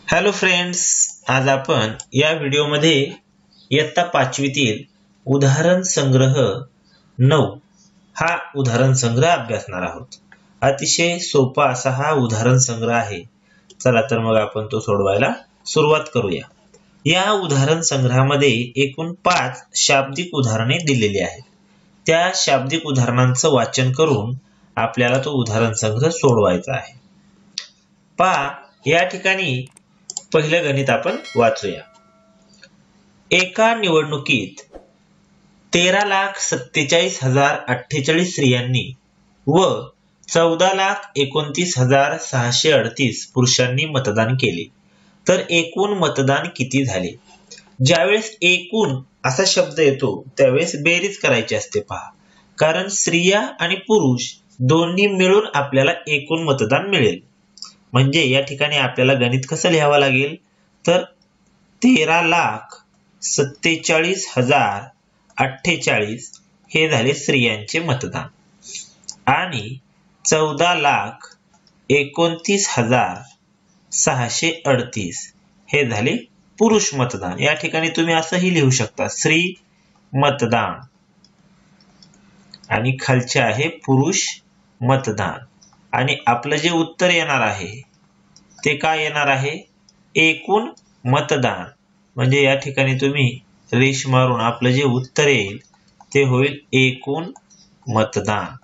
Hello friends, आज आपण या व्हिडिओमध्ये इयत्ता पाचवीतील उदाहरण संग्रह 9 हा उदाहरण संग्रह अभ्यासणार आहोत. अतिशय सोपा असा हा उदाहरण संग्रह आहे. चला तर मग आपण तो सोडवायला सुरुवात करूया. या उदाहरण संग्रहामध्ये एकूण 5 शाब्दिक उदाहरणे दिलेली आहेत. त्या शाब्दिक उदाहरणांचं वाचन करून आपल्याला तो उदाहरण संग्रह सोडवायचा आहे. पहा, या ठिकाणी पहिलं गणित आपण वाचूया. एका निवडणुकीत 13,47,048 स्त्रियांनी व 14,29,638 पुरुषांनी मतदान केले, तर एकूण मतदान किती झाले? ज्यावेळेस एकूण असा शब्द येतो त्यावेळेस बेरीज करायची असते. पहा, कारण स्त्रिया आणि पुरुष दोन्ही मिळून आपल्याला एकूण मतदान मिळेल. म्हणजे या ठिकाणी आपल्याला गणित कसं लिहावं लागेल, तर 13,47,048 हे झाले स्त्रियांचे मतदान आणि 14,29,638 हे झाले पुरुष मतदान. या ठिकाणी तुम्ही असंही लिहू शकता, स्त्री मतदान आणि खालचे आहे पुरुष मतदान. आणि आपलं जे उत्तर येणार आहे ते काय येणार आहे? एकूण मतदान. म्हणजे या ठिकाणी तुम्ही रेष मारून आपलं जे उत्तर येईल ते होईल एकूण मतदान.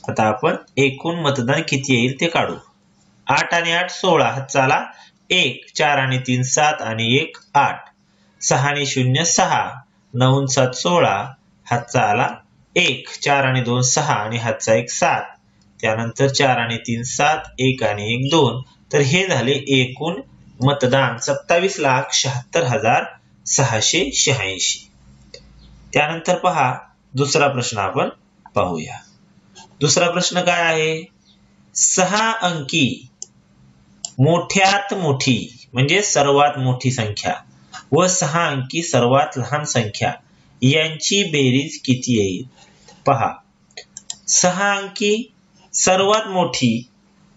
आता आपण एकूण मतदान किती येईल ते काढू. 8 आणि 8 16, हातचा आला 1, 4 आणि 3 7 आणि 1 8, 6 आणि 0 6, 9 आणि 7 16, हातचा आला 1, 4 आणि 2 6 आणि हातचा 1 7, त्यानंतर 4 आणि 3 7, 1 आणि 1 2. तर हे झाले एकूण मतदान 27,76,686. त्यानंतर पहा, दुसरा प्रश्न आपण पाहूया. दुसरा प्रश्न काय आहे? 6 अंकी मोठ्यात मोठी म्हणजे सर्वात मोठी संख्या व 6 अंकी सर्वात लहान संख्या यांची बेरीज किती येईल? पहा, 6 अंकी सर्वात मोठी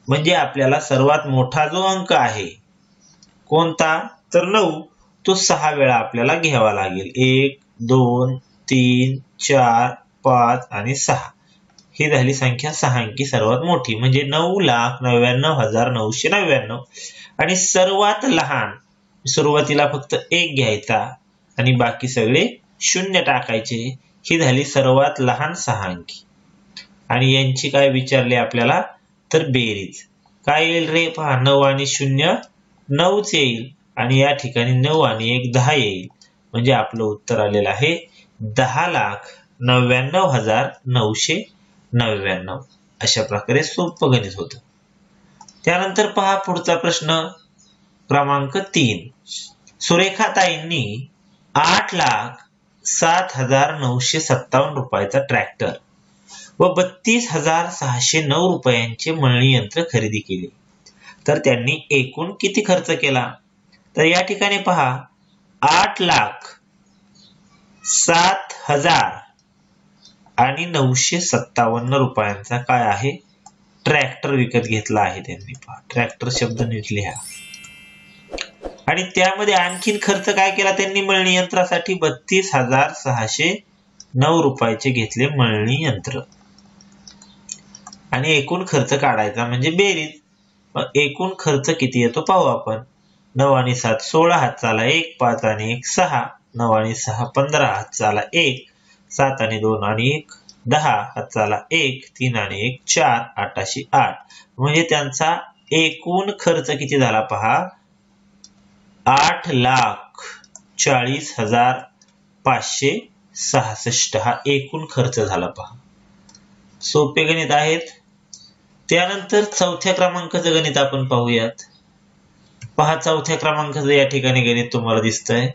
म्हणजे आपल्याला सर्वात मोठा जो अंक आहे कोणता, तर 9, तो 6 वेळा आपल्याला घ्यावा लागेल. 1 2 3 4 5 आणि 6 ही झाली संख्या 6 अंकी सर्वात मोठी म्हणजे 9,99,999. आणि सर्वात लहान सुरुवातीला फक्त 1 घ्यायचा आणि बाकी सगळे 0 टाकायचे. ही झाली सर्वात लहान 6 अंकी. आणि यांची काय विचारले आपल्याला, तर बेरीज काय येईल रे? पहा, 9 आणि 0 9च येईल आणि या ठिकाणी 9 आणि 1 10 येईल. म्हणजे आपलं उत्तर आलेलं आहे 10,99,999. अशा प्रकारे सोपं गणित होतं. त्यानंतर पहा पुढचा प्रश्न क्रमांक 3. सुरेखाताईंनी 8,07,957 रुपयाचा ट्रॅक्टर व 32,609 रुपयांचे मळणी यंत्र खरेदी केले, तर त्यांनी एकूण किती खर्च केला? तर या ठिकाणी पहा, 8,07,000 आणि 957 रुपयांचा काय आहे? ट्रॅक्टर विकत घेतला आहे त्यांनी. पहा, ट्रॅक्टर शब्द नीट लिहा. आणि त्यामध्ये आणखीन खर्च काय केला त्यांनी? मळणी यंत्रासाठी 32,609 रुपयाचे घेतले मळणी यंत्र. आणि एकूण खर्च काढायचा म्हणजे बेरीज. एकूण खर्च किती येतो पाहू आपण. 9 आणि 7 16, हातचा आला 1, 5 आणि 1 6, 9 आणि 6 15, हातचा आला 1, 7 आणि 2 आणि 1 10, हातचा आला 1, 3 आणि 1 4, 8 अशी 8. म्हणजे त्यांचा एकूण खर्च किती झाला पहा, 8,40,566 हा एकूण खर्च झाला. पहा, सोपे गणित आहेत. त्यानंतर चौथ्या क्रमांकाचं गणित आपण पाहूयात. पहा, चौथ्या क्रमांकाचं या ठिकाणी गणित तुम्हाला दिसतंय.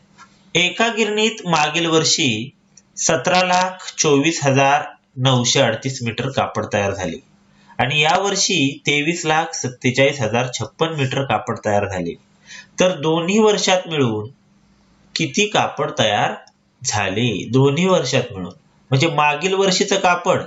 एका गिरणीत मागील वर्षी 17,24,938 मीटर कापड तयार झाले आणि या वर्षी 23,47,056 मीटर कापड तयार झाले, तर दोन्ही वर्षात मिळून किती कापड तयार झाले? दोन्ही वर्षात मिळून म्हणजे मागील वर्षीचं कापड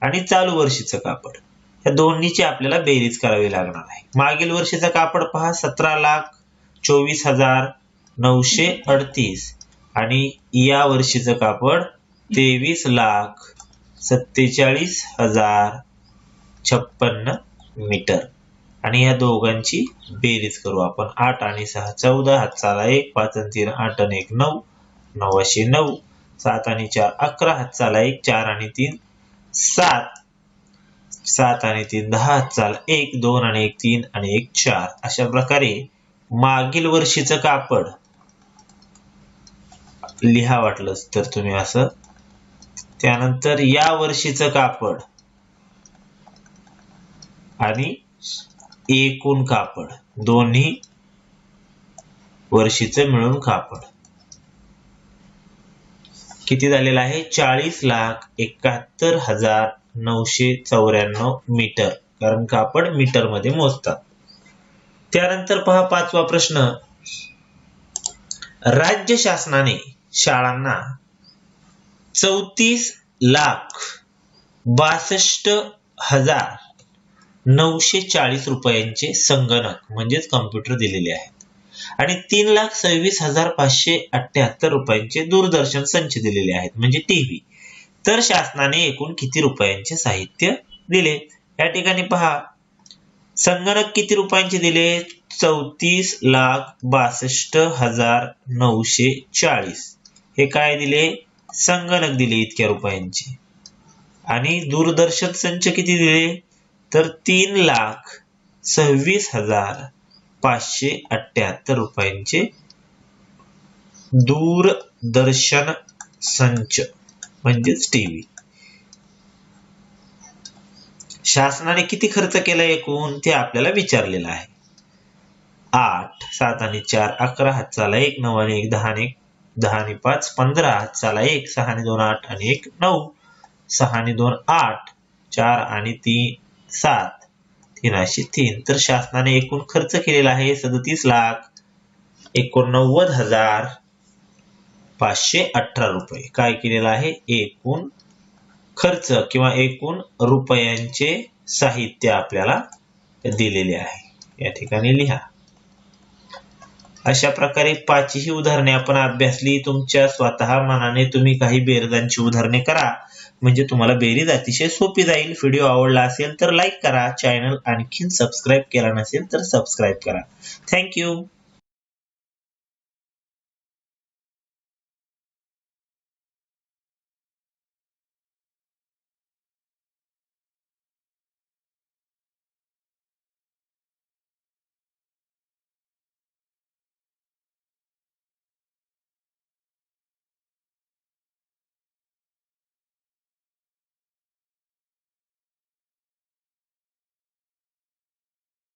आणि चालू वर्षीचं कापड. या दोन्हीची आपल्याला बेरीज करावी लागणार आहे. मागील वर्षीचा कापड पहा 17,24,938 आणि या वर्षीचं कापड 23,47,056 मीटर आणि या दोघांची बेरीज करू आपण. 8 आणि 6 14, हातचाला 1, 5 आणि 3 8 आणि 1 9, 9 9, 7 आणि 4 11, हातचाला 1, 4 आणि 3 7, 7 आणि 3 10, हातचाला 1 2 आणि 1 3 आणि 1 4. अशा प्रकारे मागील वर्षीचं कापड लिहा वाटलंच तर तुम्ही असं. त्यानंतर या वर्षीचं कापड आणि एकूण कापड दोन्ही वर्षीचं मिळून कापड किती झालेलं आहे 40,71,994 मीटर, कारण कापड मीटर मध्ये मोजतात. त्यानंतर पहा पाचवा प्रश्न. राज्य शासनाने शाळांना 34,62,940 रुपयांचे संगणक म्हणजेच कॉम्प्युटर दिलेले आहेत आणि 3,26,578 रुपयांचे दूरदर्शन संच दिलेले आहेत म्हणजे टीव्ही. तर शासनाने एकूण किती रुपयांचे साहित्य दिले? या ठिकाणी पहा संगणक किती रुपयांचे दिले 34,62,940. हे काय दिले? संगणक दिले इतक्या रुपयांचे. आणि दूरदर्शन संच किती दिले तर 3,26,578 रुपयांचे दूरदर्शन संच म्हणजेच टीव्ही. शासनाने किती खर्च केला एकूण ते आपल्याला विचारलेलं आहे. 8 7 आणि 4 11, हातचाला 1 9 आणि 1 10 आणि 1 10 आणि 5 15, हातचाला 1 6 आणि 2 8 आणि 1 9, 6 आणि 2 8, 4 आणि 3 7, 3 अशी 3. तर शासनाने एकूण खर्च केलेला आहे 37,89,518 रुपये. काय केलेला आहे? एकूण खर्च किंवा एकूण रुपयांचे साहित्य आपल्याला दिलेले आहे. या ठिकाणी लिहा. अशा प्रकारे 5ही उदाहरणे आपण अभ्यासली. तुमच्या स्वतः मनाने तुम्ही काही बेरजांची उदाहरणे करा म्हणजे तुम्हाला बेरीज अतिशय सोपी जाईल. व्हिडिओ आवडला असेल तर लाईक करा. चॅनल आणखीन सबस्क्राईब केला नसेल तर सबस्क्राईब करा. थँक्यू.